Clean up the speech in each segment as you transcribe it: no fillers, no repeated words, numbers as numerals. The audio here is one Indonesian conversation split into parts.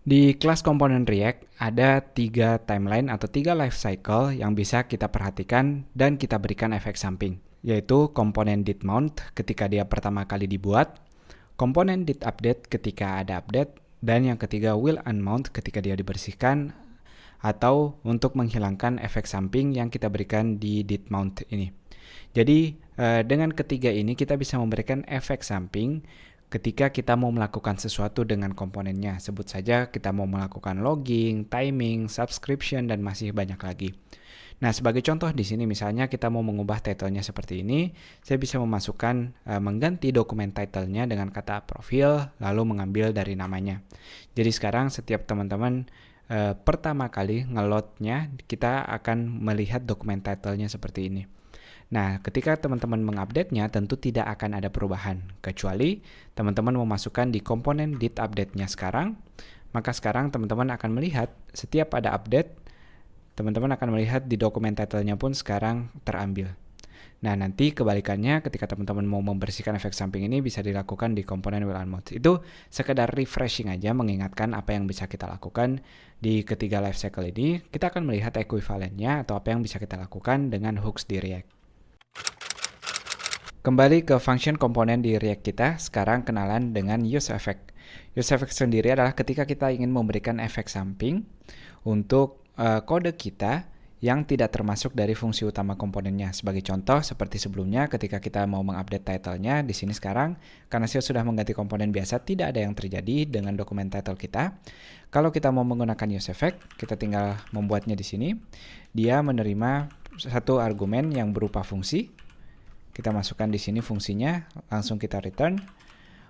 Di kelas komponen React ada 3 timeline atau 3 life cycle yang bisa kita perhatikan dan kita berikan efek samping, yaitu komponen did mount ketika dia pertama kali dibuat, komponen did update ketika ada update, dan yang ketiga will unmount ketika dia dibersihkan atau untuk menghilangkan efek samping yang kita berikan di did mount ini. Jadi dengan ketiga ini kita bisa memberikan efek samping ketika kita mau melakukan sesuatu dengan komponennya. Sebut saja kita mau melakukan logging, timing, subscription, dan masih banyak lagi. Nah, sebagai contoh di sini misalnya kita mau mengubah title-nya seperti ini, saya bisa memasukkan mengganti dokumen title-nya dengan kata profil lalu mengambil dari namanya. Jadi sekarang setiap teman-teman pertama kali nge-load-nya kita akan melihat dokumen title-nya seperti ini. Nah, ketika teman-teman mengupdate-nya tentu tidak akan ada perubahan, kecuali teman-teman memasukkan di komponen did update-nya sekarang, maka sekarang teman-teman akan melihat setiap ada update, teman-teman akan melihat di dokumen title-nya pun sekarang terambil. Nah, nanti kebalikannya ketika teman-teman mau membersihkan efek samping ini bisa dilakukan di komponen will unmount. Itu sekedar refreshing aja, mengingatkan apa yang bisa kita lakukan di ketiga life cycle ini. Kita akan melihat ekuivalennya atau apa yang bisa kita lakukan dengan hooks di React. Kembali ke function komponen di React kita, sekarang kenalan dengan use effect. Use effect sendiri adalah ketika kita ingin memberikan efek samping untuk kode kita yang tidak termasuk dari fungsi utama komponennya. Sebagai contoh, seperti sebelumnya ketika kita mau mengupdate title-nya, di sini sekarang, karena saya sudah mengganti komponen biasa, tidak ada yang terjadi dengan dokumen title kita. Kalau kita mau menggunakan use effect, kita tinggal membuatnya di sini. Dia menerima satu argumen yang berupa fungsi. Kita masukkan di sini fungsinya, langsung kita return.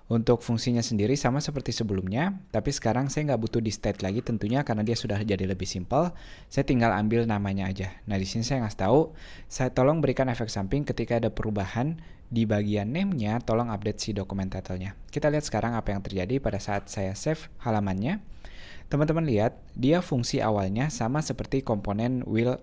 Untuk fungsinya sendiri sama seperti sebelumnya, tapi sekarang saya nggak butuh di state lagi tentunya karena dia sudah jadi lebih simpel. Saya tinggal ambil namanya aja. Nah, di sini saya ngasih tahu, saya tolong berikan efek samping ketika ada perubahan di bagian name-nya, tolong update si dokumen title-nya. Kita lihat sekarang apa yang terjadi pada saat saya save halamannya. Teman-teman lihat, dia fungsi awalnya sama seperti komponen will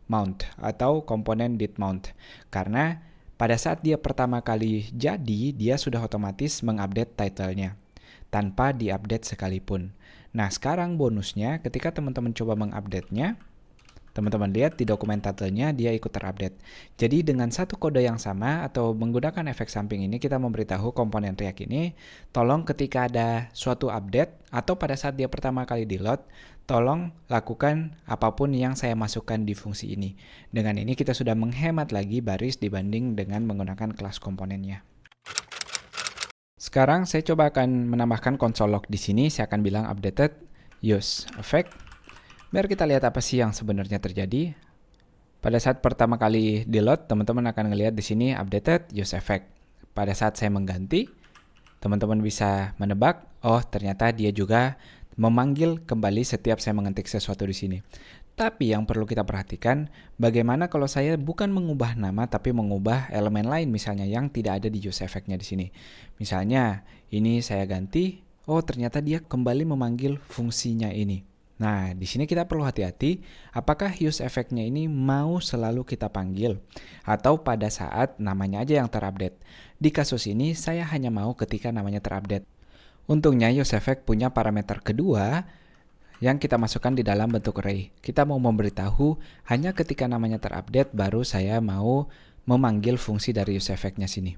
mount atau komponen did mount. Karena pada saat dia pertama kali jadi, dia sudah otomatis mengupdate title-nya tanpa diupdate sekalipun. Nah, sekarang bonusnya ketika teman-teman coba mengupdate-nya, teman-teman lihat di dokumen title-nya dia ikut terupdate. Jadi dengan satu kode yang sama atau menggunakan efek samping ini kita memberitahu komponen React ini, tolong ketika ada suatu update atau pada saat dia pertama kali di load, tolong lakukan apapun yang saya masukkan di fungsi ini. Dengan ini kita sudah menghemat lagi baris dibanding dengan menggunakan kelas komponennya. Sekarang saya coba akan menambahkan console log di sini. Saya akan bilang updated use effect. Biar kita lihat apa sih yang sebenarnya terjadi. Pada saat pertama kali di load, teman-teman akan ngelihat di sini updated use effect. Pada saat saya mengganti, teman-teman bisa menebak, oh ternyata dia juga memanggil kembali setiap saya mengetik sesuatu di sini. Tapi yang perlu kita perhatikan, bagaimana kalau saya bukan mengubah nama tapi mengubah elemen lain misalnya yang tidak ada di use effect-nya di sini. Misalnya, ini saya ganti, oh ternyata dia kembali memanggil fungsinya ini. Nah, di sini kita perlu hati-hati, apakah use effect-nya ini mau selalu kita panggil atau pada saat namanya aja yang terupdate. Di kasus ini, saya hanya mau ketika namanya terupdate. Untungnya use effect punya parameter kedua yang kita masukkan di dalam bentuk array. Kita mau memberitahu hanya ketika namanya terupdate baru saya mau memanggil fungsi dari use effect-nya sini.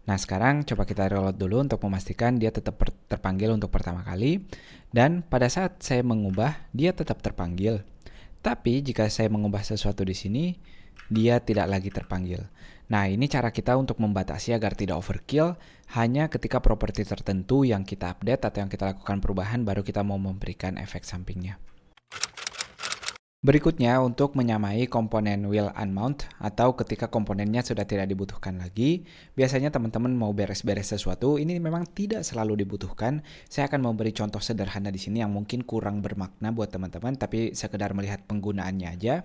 Nah, sekarang coba kita reload dulu untuk memastikan dia tetap terpanggil untuk pertama kali. Dan pada saat saya mengubah, dia tetap terpanggil. Tapi jika saya mengubah sesuatu di sini, dia tidak lagi terpanggil. Nah, ini cara kita untuk membatasi agar tidak overkill. Hanya ketika properti tertentu yang kita update atau yang kita lakukan perubahan, baru kita mau memberikan efek sampingnya. Berikutnya, untuk menyamai komponen will unmount atau ketika komponennya sudah tidak dibutuhkan lagi, biasanya teman-teman mau beres-beres sesuatu, ini memang tidak selalu dibutuhkan. Saya akan memberi contoh sederhana di sini yang mungkin kurang bermakna buat teman-teman, tapi sekedar melihat penggunaannya aja.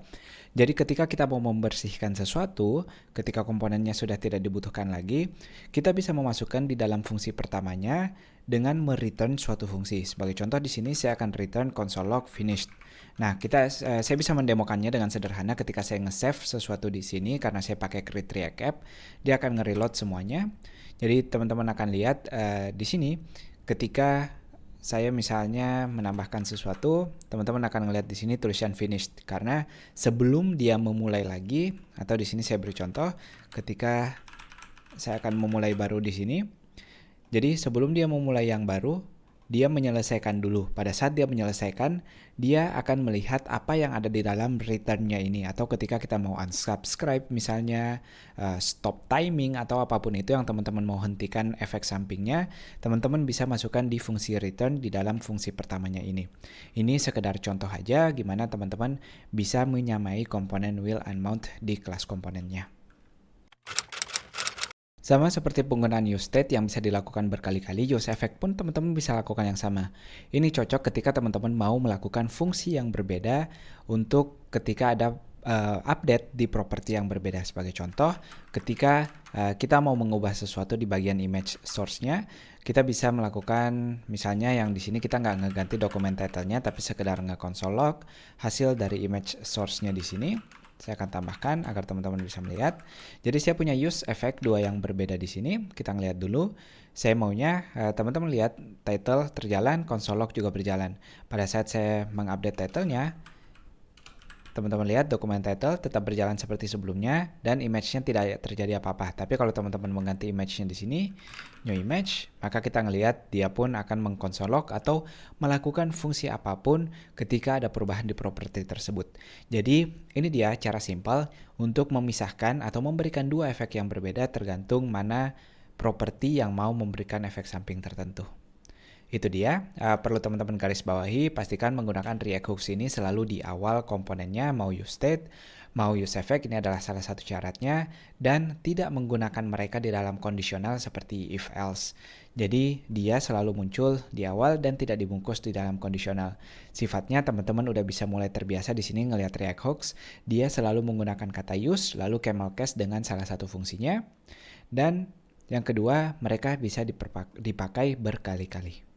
Jadi ketika kita mau membersihkan sesuatu, ketika komponennya sudah tidak dibutuhkan lagi, kita bisa memasukkan di dalam fungsi pertamanya dengan mereturn suatu fungsi. Sebagai contoh di sini saya akan return console log finished. Nah, saya bisa mendemokannya dengan sederhana ketika saya nge-save sesuatu di sini karena saya pakai create React app, dia akan nge-reload semuanya. Jadi teman-teman akan lihat di sini ketika saya misalnya menambahkan sesuatu, teman-teman akan ngelihat di sini tulisan finished karena sebelum dia memulai lagi, atau di sini saya beri contoh ketika saya akan memulai baru di sini. Jadi sebelum dia memulai yang baru, dia menyelesaikan dulu. Pada saat dia menyelesaikan, dia akan melihat apa yang ada di dalam return-nya ini. Atau ketika kita mau unsubscribe misalnya, stop timing atau apapun itu yang teman-teman mau hentikan efek sampingnya, teman-teman bisa masukkan di fungsi return di dalam fungsi pertamanya ini. Ini sekedar contoh aja gimana teman-teman bisa menyamai komponen will and mount di kelas komponennya. Sama seperti penggunaan useState yang bisa dilakukan berkali-kali, useEffect pun teman-teman bisa lakukan yang sama. Ini cocok ketika teman-teman mau melakukan fungsi yang berbeda untuk ketika ada update di properti yang berbeda. Sebagai contoh, ketika kita mau mengubah sesuatu di bagian image source-nya, kita bisa melakukan misalnya yang di sini kita nggak ngeganti dokumen title-nya, tapi sekedar nge-console log hasil dari image source-nya di sini. Saya akan tambahkan agar teman-teman bisa melihat. Jadi saya punya use effect dua yang berbeda di sini. Kita ngelihat dulu. Saya maunya teman-teman lihat title terjalan, console log juga berjalan. Pada saat saya mengupdate title-nya, teman-teman lihat dokumen title tetap berjalan seperti sebelumnya dan image-nya tidak terjadi apa-apa. Tapi kalau teman-teman mengganti image-nya di sini, new image, maka kita ngelihat dia pun akan mengkonsol log atau melakukan fungsi apapun ketika ada perubahan di properti tersebut. Jadi ini dia cara simpel untuk memisahkan atau memberikan dua efek yang berbeda tergantung mana properti yang mau memberikan efek samping tertentu. Itu dia, perlu teman-teman garis bawahi, pastikan menggunakan React Hooks ini selalu di awal komponennya, mau useState, mau useEffect, ini adalah salah satu syaratnya, dan tidak menggunakan mereka di dalam kondisional seperti if else. Jadi dia selalu muncul di awal dan tidak dibungkus di dalam kondisional. Sifatnya teman-teman udah bisa mulai terbiasa di sini ngelihat React Hooks, dia selalu menggunakan kata use, lalu camel case dengan salah satu fungsinya, dan yang kedua mereka bisa dipakai berkali-kali.